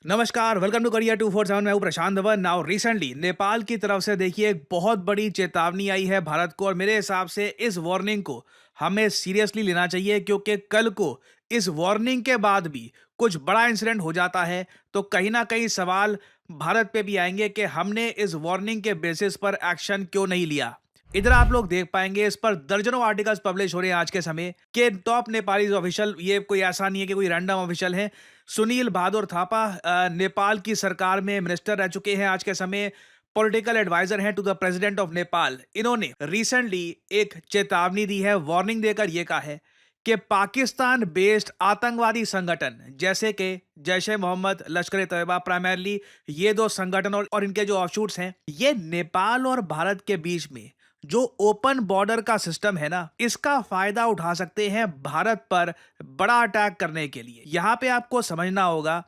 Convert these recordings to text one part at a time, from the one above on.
नमस्कार, welcome to career 247। मैं हूं प्रशांत धवन। नाउ रिसेंटली नेपाल की तरफ से देखिए एक बहुत बड़ी चेतावनी आई है भारत को, और मेरे हिसाब से इस वार्निंग को हमें सीरियसली लेना चाहिए, क्योंकि कल को इस वार्निंग के बाद भी कुछ बड़ा इंसिडेंट हो जाता है तो कहीं ना कहीं सवाल भारत पे भी आएंगे कि हमने इस वार्निंग के बेसिस पर एक्शन क्यों नहीं लिया। इधर आप लोग देख पाएंगे इस पर दर्जनों आर्टिकल्स पब्लिश हो रहे हैं आज के समय के टॉप नेपाली ऑफिशियल, ये कोई ऐसा नहीं है कि कोई रैंडम ऑफिशियल है। सुनील बहादुर थापा नेपाल की सरकार में मिनिस्टर रह चुके हैं आज के समय, पॉलिटिकल एडवाइजर हैं to the president of Nepal. इन्होंने रिसेंटली एक चेतावनी दी है, वार्निंग देकर यह कहा है कि पाकिस्तान बेस्ड आतंकवादी संगठन जैसे कि जैश ए मोहम्मद, लश्कर ए तैयबा, प्राइमरली ये दो संगठन और इनके जो ऑफशूट्स हैं, ये नेपाल और भारत के बीच में जो ओपन बॉर्डर का सिस्टम है ना, इसका फायदा उठा सकते हैं भारत पर बड़ा अटैक करने के लिए। यहां पे आपको समझना होगा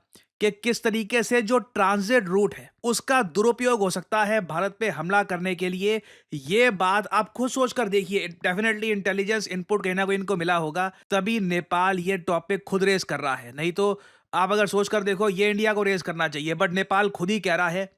कि किस तरीके से जो ट्रांजिट रूट है उसका दुरुपयोग हो सकता है भारत पे हमला करने के लिए। ये बात आप खुद सोच कर देखिए, डेफिनेटली इंटेलिजेंस इनपुट कहीं ना कहीं इनको मिला होगा, तभी नेपाल ये टॉपिक खुद रेस कर रहा है। नहीं तो आप अगर सोच कर देखो, ये इंडिया को रेस करना चाहिए, बट नेपाल खुद ही कह रहा है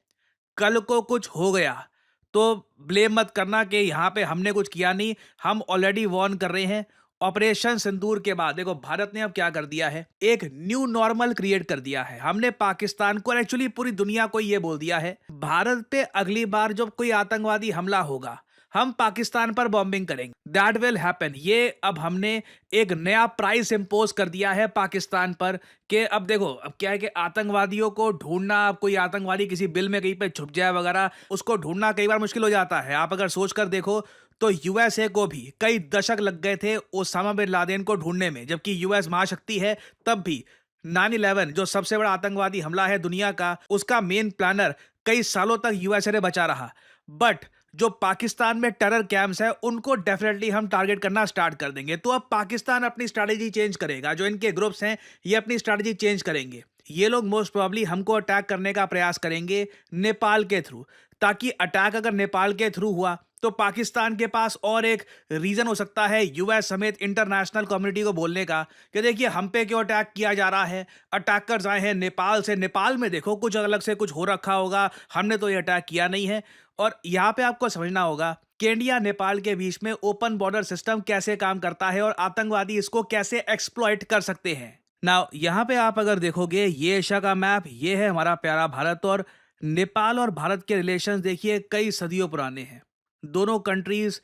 कल को कुछ हो गया तो ब्लेम मत करना कि यहाँ पे हमने कुछ किया नहीं, हम ऑलरेडी वार्न कर रहे हैं। ऑपरेशन सिंदूर के बाद देखो भारत ने अब क्या कर दिया है, एक न्यू नॉर्मल क्रिएट कर दिया है। हमने पाकिस्तान को, एक्चुअली पूरी दुनिया को ये बोल दिया है, भारत पे अगली बार जब कोई आतंकवादी हमला होगा हम पाकिस्तान पर बॉम्बिंग करेंगे, दैट विल हैपन। ये अब हमने एक नया प्राइस इंपोज कर दिया है पाकिस्तान पर कि अब देखो, अब क्या है कि आतंकवादियों को ढूंढना, अब कोई आतंकवादी किसी बिल में कहीं पे छुप जाए वगैरह, उसको ढूंढना कई बार मुश्किल हो जाता है। आप अगर सोच कर देखो तो यूएसए को भी कई दशक लग गए थे ओसामा बिन लादेन को ढूंढने में, जबकि यूएस महाशक्ति है तब भी। 9/11 जो सबसे बड़ा आतंकवादी हमला है दुनिया का, उसका मेन प्लानर कई सालों तक यूएसए ने बचा रहा। बट जो पाकिस्तान में टेरर कैंप्स है उनको डेफिनेटली हम टारगेट करना स्टार्ट कर देंगे। तो अब पाकिस्तान अपनी स्ट्रैटेजी चेंज करेगा, जो इनके ग्रुप्स हैं ये अपनी स्ट्रैटेजी चेंज करेंगे। ये लोग मोस्ट प्रोबेबली हमको अटैक करने का प्रयास करेंगे नेपाल के थ्रू, ताकि अटैक अगर नेपाल के थ्रू हुआ तो पाकिस्तान के पास और एक रीजन हो सकता है यूएस समेत इंटरनेशनल कम्युनिटी को बोलने का कि देखिए हम पे क्यों अटैक किया जा रहा है, अटैकर्स आए हैं नेपाल से, नेपाल में देखो कुछ अलग से कुछ हो रखा होगा, हमने तो ये अटैक किया नहीं है। और यहाँ पे आपको समझना होगा कि इंडिया नेपाल के बीच में ओपन बॉर्डर सिस्टम कैसे काम करता है और आतंकवादी इसको कैसे एक्सप्लॉइट कर सकते हैं। नाउ यहाँ पे आप अगर देखोगे, ये एशिया का मैप, ये है हमारा प्यारा भारत, और नेपाल और भारत के रिलेशंस देखिए कई सदियों पुराने हैं। दोनों कंट्रीज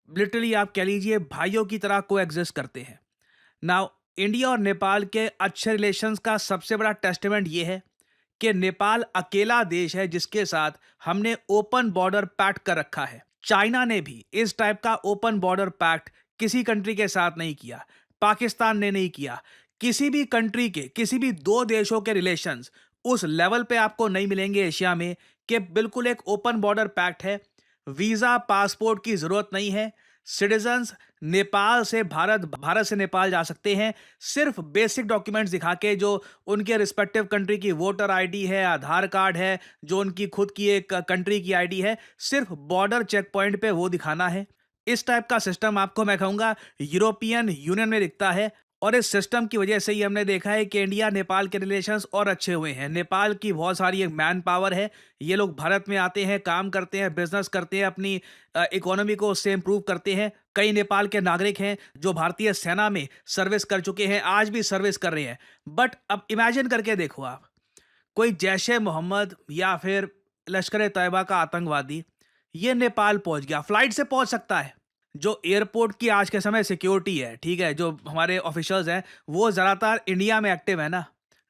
लिटरली आप कह लीजिए भाइयों की तरह को एग्जिस्ट करते हैं। नाउ इंडिया और नेपाल के अच्छे रिलेशंस का सबसे बड़ा टेस्टमेंट ये है कि नेपाल अकेला देश है जिसके साथ हमने ओपन बॉर्डर पैक्ट कर रखा है। चाइना ने भी इस टाइप का ओपन बॉर्डर पैक्ट किसी कंट्री के साथ नहीं किया, पाकिस्तान ने नहीं किया। किसी भी कंट्री के, किसी भी दो देशों के रिलेशंस उस लेवल पे आपको नहीं मिलेंगे एशिया में कि बिल्कुल एक ओपन बॉर्डर पैक्ट है, वीजा पासपोर्ट की जरूरत नहीं है, सिटीजन्स नेपाल से भारत, भारत से नेपाल जा सकते हैं सिर्फ बेसिक डॉक्यूमेंट्स दिखा के, जो उनके रिस्पेक्टिव कंट्री की वोटर आईडी है, आधार कार्ड है, जो उनकी खुद की एक कंट्री की आईडी है, सिर्फ बॉर्डर चेक पॉइंट पे वो दिखाना है। इस टाइप का सिस्टम आपको मैं कहूंगा यूरोपियन यूनियन में दिखता है, और इस सिस्टम की वजह से ही हमने देखा है कि इंडिया नेपाल के रिलेशंस और अच्छे हुए हैं। नेपाल की बहुत सारी एक मैन पावर है, ये लोग भारत में आते हैं, काम करते हैं, बिजनेस करते हैं, अपनी इकोनॉमी को उससे इंप्रूव करते हैं। कई नेपाल के नागरिक हैं जो भारतीय सेना में सर्विस कर चुके हैं, आज भी सर्विस कर रहे हैं। बट अब इमेजिन करके देखो आप, कोई जैश ए मोहम्मद या फिर लश्कर ए तैयबा का आतंकवादी ये नेपाल पहुंच गया, फ्लाइट से पहुंच सकता है। जो एयरपोर्ट की आज के समय सिक्योरिटी है, ठीक है, जो हमारे ऑफिशियल्स हैं वो ज़्यादातर इंडिया में एक्टिव है ना,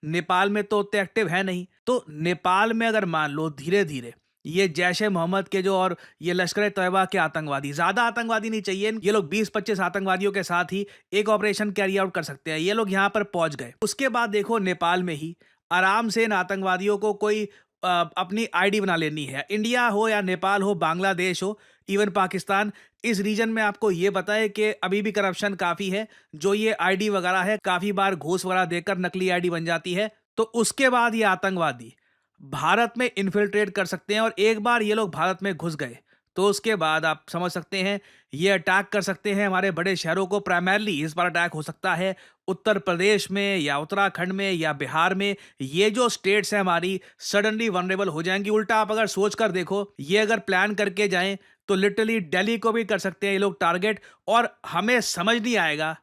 नेपाल में तो उतने एक्टिव है नहीं। तो नेपाल में अगर मान लो धीरे धीरे ये जैश ए मोहम्मद के जो और ये लश्कर ए तैयबा के आतंकवादी, ज़्यादा आतंकवादी नहीं चाहिए, ये लोग 20-25 आतंकवादियों के साथ ही एक ऑपरेशन कैरी आउट कर सकते हैं। ये लोग यहाँ पर पहुंच गए, उसके बाद देखो नेपाल में ही आराम से इन आतंकवादियों को कोई अपनी आईडी बना लेनी है। इंडिया हो या नेपाल हो, बांग्लादेश हो, इवन पाकिस्तान, इस रीजन में आपको ये पता है कि अभी भी करप्शन काफ़ी है। जो ये आईडी वगैरह है, काफ़ी बार घूस वगैरह देकर नकली आईडी बन जाती है। तो उसके बाद ये आतंकवादी भारत में इन्फिल्ट्रेट कर सकते हैं, और एक बार ये लोग भारत में घुस गए तो उसके बाद आप समझ सकते हैं ये अटैक कर सकते हैं हमारे बड़े शहरों को। प्राइमरली इस बार अटैक हो सकता है उत्तर प्रदेश में या उत्तराखंड में या बिहार में। ये जो स्टेट्स हैं हमारी सडनली वनरेबल हो जाएंगी। उल्टा आप अगर सोच कर देखो, ये अगर प्लान करके जाएं तो लिटरली दिल्ली को भी कर सकते हैं ये लोग टारगेट। और हमें समझ नहीं आएगा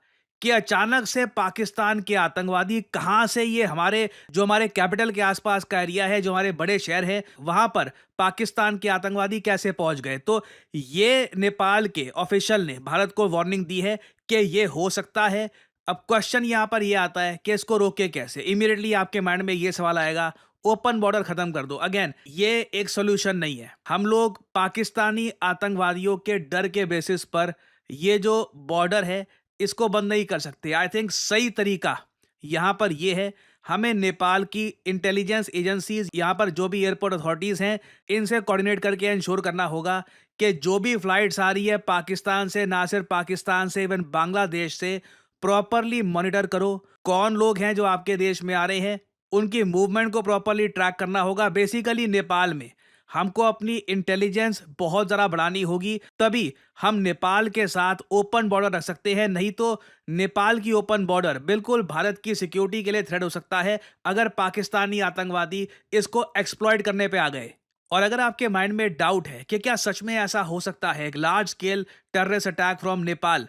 कि अचानक से पाकिस्तान के आतंकवादी कहां से ये हमारे कैपिटल के आसपास का एरिया है, जो हमारे बड़े शहर हैं, वहां पर पाकिस्तान के आतंकवादी कैसे पहुंच गए। तो ये नेपाल के ऑफिशियल ने भारत को वार्निंग दी है कि ये हो सकता है। अब क्वेश्चन यहां पर ये आता है कि इसको रोके कैसे। इमीडिएटली आपके माइंड में ये सवाल आएगा, ओपन बॉर्डर खत्म कर दो। अगेन, ये एक सोल्यूशन नहीं है। हम लोग पाकिस्तानी आतंकवादियों के डर के बेसिस पर ये जो बॉर्डर है इसको बंद नहीं कर सकते। आई थिंक सही तरीका यहाँ पर ये है, हमें नेपाल की इंटेलिजेंस एजेंसीज, यहाँ पर जो भी एयरपोर्ट अथॉरिटीज़ हैं, इनसे कोऑर्डिनेट करके इंश्योर करना होगा कि जो भी फ्लाइट्स आ रही है पाकिस्तान से, ना सिर्फ पाकिस्तान से, इवन बांग्लादेश से, प्रॉपरली मॉनिटर करो। कौन लोग हैं जो आपके देश में आ रहे हैं, उनकी मूवमेंट को प्रॉपरली ट्रैक करना होगा। बेसिकली नेपाल में हमको अपनी इंटेलिजेंस बहुत ज़्यादा बढ़ानी होगी, तभी हम नेपाल के साथ ओपन बॉर्डर रख सकते हैं। नहीं तो नेपाल की ओपन बॉर्डर बिल्कुल भारत की सिक्योरिटी के लिए थ्रेट हो सकता है अगर पाकिस्तानी आतंकवादी इसको एक्सप्लॉइट करने पे आ गए। और अगर आपके माइंड में डाउट है कि क्या सच में ऐसा हो सकता है, एक large scale terrorist attack from Nepal,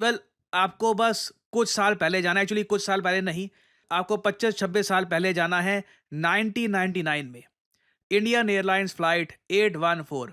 well, आपको बस कुछ साल पहले जाना है। एक्चुअली कुछ साल पहले नहीं, आपको 25-26 साल पहले जाना है। 1999 में इंडियन एयरलाइंस फ्लाइट 814,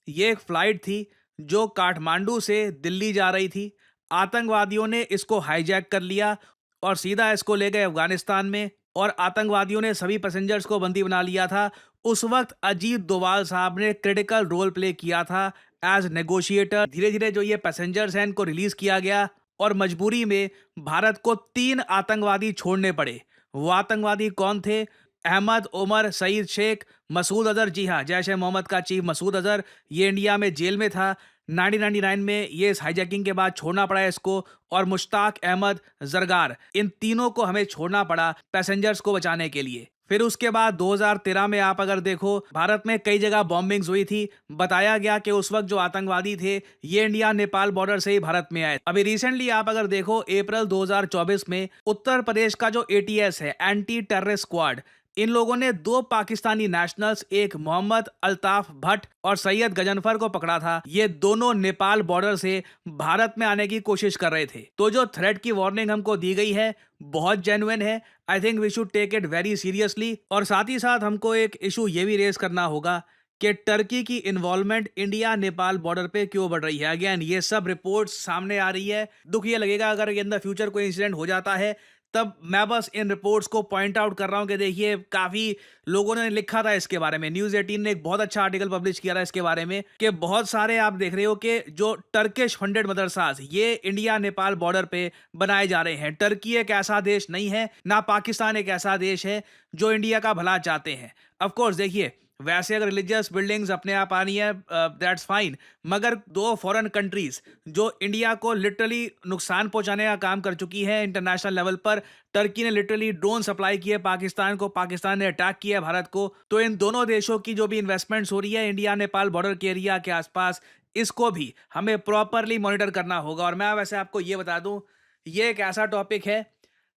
ये एक फ्लाइट थी जो काठमांडू से दिल्ली जा रही थी। आतंकवादियों ने इसको हाईजैक कर लिया और सीधा इसको ले गए अफगानिस्तान में, और आतंकवादियों ने सभी पैसेंजर्स को बंदी बना लिया था। उस वक्त अजीत डोभाल साहब ने क्रिटिकल रोल प्ले किया था एज नेगोशिएटर। धीरे धीरे जो ये पैसेंजर्स हैं इनको रिलीज किया गया और मजबूरी में भारत को 3 आतंकवादी छोड़ने पड़े। वो आतंकवादी कौन थे? अहमद उमर सईद शेख, मसूद अजहर। जी हाँ, जैश ए मोहम्मद का चीफ मसूद अजहर, ये इंडिया में जेल में था। 1999 में ये इस हाईजैकिंग के बाद छोड़ना पड़ा इसको। और मुश्ताक अहमद जरगार, इन तीनों को हमें छोड़ना पड़ा पैसेंजर्स को बचाने के लिए। फिर उसके बाद 2013 में आप अगर देखो, भारत में कई जगह बॉम्बिंग्स हुई थी। बताया गया कि उस वक्त जो आतंकवादी थे ये इंडिया नेपाल बॉर्डर से ही भारत में आए। अभी रिसेंटली आप अगर देखो, अप्रैल 2024 में उत्तर प्रदेश का जो एटीएस है, एंटी टेररिस्ट स्क्वाड, इन लोगों ने 2 पाकिस्तानी नेशनल्स, एक मोहम्मद अल्ताफ भट्ट और सैयद गजनफर को पकड़ा था। ये दोनों नेपाल बॉर्डर से भारत में आने की कोशिश कर रहे थे। तो जो थ्रेट की वार्निंग हमको दी गई है बहुत जेन्युइन है। I think we should take it very seriously. और साथ ही साथ हमको एक इशू ये भी रेज करना होगा कि टर्की की इन्वॉल्वमेंट इंडिया नेपाल बॉर्डर पे क्यों बढ़ रही है। अगेन, ये सब रिपोर्ट्स सामने आ रही है। दुख ये लगेगा अगर इन द फ्यूचर कोई इंसिडेंट हो जाता है, तब मैं बस इन रिपोर्ट्स को पॉइंट आउट कर रहा हूं कि देखिए, काफी लोगों ने लिखा था इसके बारे में। न्यूज़ 18 ने एक बहुत अच्छा आर्टिकल पब्लिश किया था इसके बारे में कि बहुत सारे आप देख रहे हो कि जो टर्किश फंडेड मदरसास ये इंडिया नेपाल बॉर्डर पे बनाए जा रहे हैं। टर्की एक ऐसा देश नहीं है, ना पाकिस्तान एक ऐसा देश है जो इंडिया का भला चाहते हैं। ऑफ कोर्स देखिए, वैसे अगर रिलीजियस बिल्डिंग्स अपने आप आनी है, दैट्स फाइन, मगर 2 फॉरेन कंट्रीज जो इंडिया को लिटरली नुकसान पहुंचाने का काम कर चुकी है इंटरनेशनल लेवल पर। टर्की ने लिटरली ड्रोन सप्लाई किए पाकिस्तान को, पाकिस्तान ने अटैक किया भारत को। तो इन दोनों देशों की जो भी इन्वेस्टमेंट्स हो रही है इंडिया नेपाल बॉर्डर के एरिया के आसपास, इसको भी हमें प्रॉपरली मॉनिटर करना होगा। और मैं वैसे आपको ये बता दूं, ये एक ऐसा टॉपिक है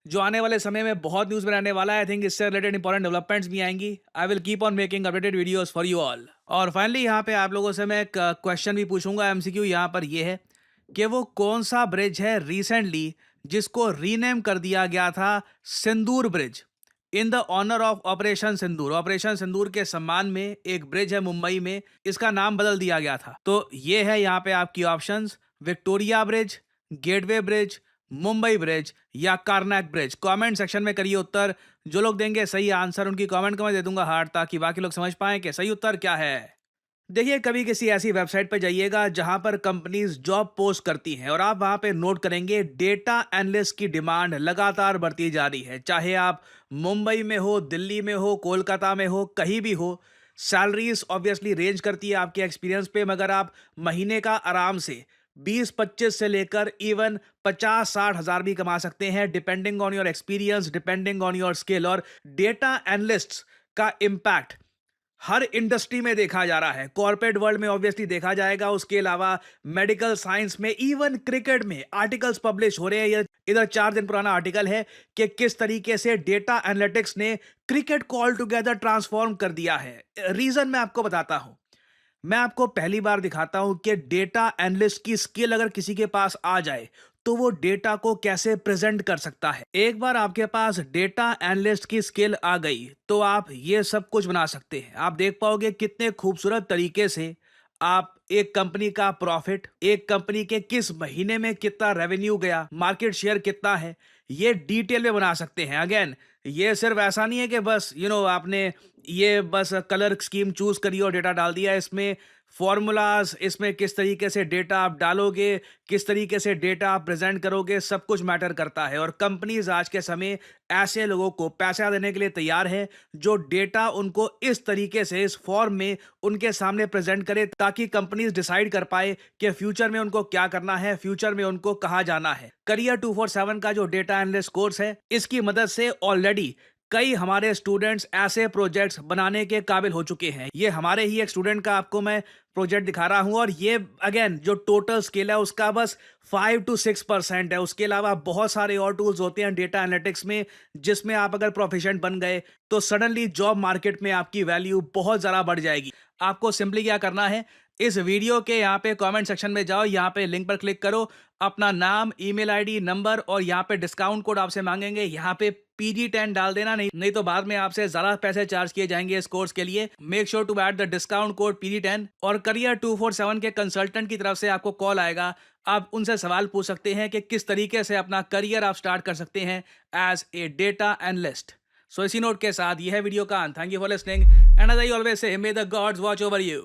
जो आने वाले समय में बहुत न्यूज़ में रहने वाला है। आई थिंक इससे रिलेटेड इंपॉर्टेंट डेवलपमेंट्स भी आएंगी। I will keep on making updated videos for you all. और फाइनली यहाँ पे आप लोगों से मैं एक क्वेश्चन भी पूछूंगा, एमसीक्यू। यहाँ पर ये है कि वो कौन सा ब्रिज है रिसेंटली जिसको रीनेम कर दिया गया था Sindoor bridge, in the honour of operation Sindoor. Operation Sindoor के सम्मान में एक ब्रिज है मुंबई में, इसका नाम बदल दिया गया था। तो ये है यहाँ पे आपकी options: Victoria bridge, gateway bridge, Mumbai bridge या कार्नैक ब्रिज। कमेंट सेक्शन में करिए उत्तर। जो लोग देंगे सही आंसर, उनकी कमेंट को मैं दे दूंगा हार्ट, ताकि बाकी लोग समझ पाएं कि सही उत्तर क्या है। देखिए, कभी किसी ऐसी वेबसाइट पर जाइएगा जहां पर कंपनीज जॉब पोस्ट करती हैं, और आप वहां पे नोट करेंगे डेटा एनालिस्ट की डिमांड लगातार बढ़ती जा रही है। चाहे आप मुंबई में हो, दिल्ली में हो, कोलकाता में हो, कहीं भी हो, सैलरीज ऑब्वियसली रेंज करती है आपके एक्सपीरियंस पे, मगर आप महीने का आराम से 20-25 से लेकर इवन 50-60 हज़ार भी कमा सकते हैं, depending on your experience, depending on your skill. और डेटा एनालिस्ट्स का इम्पैक्ट हर इंडस्ट्री में देखा जा रहा है। कॉर्पोरेट वर्ल्ड में ऑब्वियसली देखा जाएगा, उसके अलावा मेडिकल साइंस में, इवन क्रिकेट में आर्टिकल्स पब्लिश हो रहे हैं। ये इधर 4 दिन पुराना आर्टिकल है कि किस तरीके से डेटा एनालिटिक्स ने क्रिकेट को ऑल टुगेदर ट्रांसफॉर्म कर दिया है। रीजन मैं आपको बताता हूं। मैं आपको पहली बार दिखाता हूं कि डेटा एनालिस्ट की स्किल अगर किसी के पास आ जाए तो वो डेटा को कैसे प्रेजेंट कर सकता है। एक बार आपके पास डेटा एनालिस्ट की स्किल आ गई तो आप ये सब कुछ बना सकते हैं। आप देख पाओगे कितने खूबसूरत तरीके से आप एक कंपनी का प्रॉफिट, एक कंपनी के किस महीने में कितना रेवेन्यू गया, मार्केट शेयर कितना है, ये डिटेल में बना सकते हैं। अगेन, ये सिर्फ ऐसा नहीं है कि बस आपने ये बस कलर स्कीम चूज करी और डेटा डाल दिया। इसमें फॉर्मूलाज, इसमें किस तरीके से डेटा आप डालोगे, किस तरीके से डेटा आप प्रेजेंट करोगे, सब कुछ मैटर करता है। और कंपनीज आज के समय ऐसे लोगों को पैसा देने के लिए तैयार है जो डेटा उनको इस तरीके से, इस फॉर्म में उनके सामने प्रेजेंट करे, ताकि कंपनीज डिसाइड कर पाए कि फ्यूचर में उनको क्या करना है, फ्यूचर में उनको कहाँ जाना है। करियर 247 का जो डेटा एनालिस्ट कोर्स है, इसकी मदद से ऑलरेडी कई हमारे स्टूडेंट्स ऐसे प्रोजेक्ट्स बनाने के काबिल हो चुके हैं। ये हमारे ही एक स्टूडेंट का आपको मैं प्रोजेक्ट दिखा रहा हूं, और ये अगेन जो टोटल स्किल है उसका बस 5 to 6% है। उसके अलावा बहुत सारे और टूल्स होते हैं डेटा एनालिटिक्स में, जिसमें आप अगर प्रोफिशिएंट बन गए तो सडनली जॉब मार्केट में आपकी वैल्यू बहुत ज़्यादा बढ़ जाएगी। आपको सिंपली क्या करना है, इस वीडियो के यहाँ पे कमेंट सेक्शन में जाओ, यहाँ पे लिंक पर क्लिक करो, अपना नाम, ईमेल आईडी, नंबर और यहाँ पे डिस्काउंट कोड आपसे मांगेंगे, यहाँ पे PG10 डाल देना। नहीं तो बाद में आपसे ज़्यादा पैसे चार्ज किए जाएंगे इस कोर्स के लिए। Make sure to add the discount code PG10। और करियर 247 के कंसल्टेंट की तरफ से आपको कॉल आएगा। आप उनसे सवाल पूछ सकते हैं कि किस तरीके से अपना करियर आप स्टार्ट कर सकते हैं as a data analyst. So इसी नोट के साथ यह है वीडियो का अंत। Thank you for listening and as I always say, may the gods watch over you.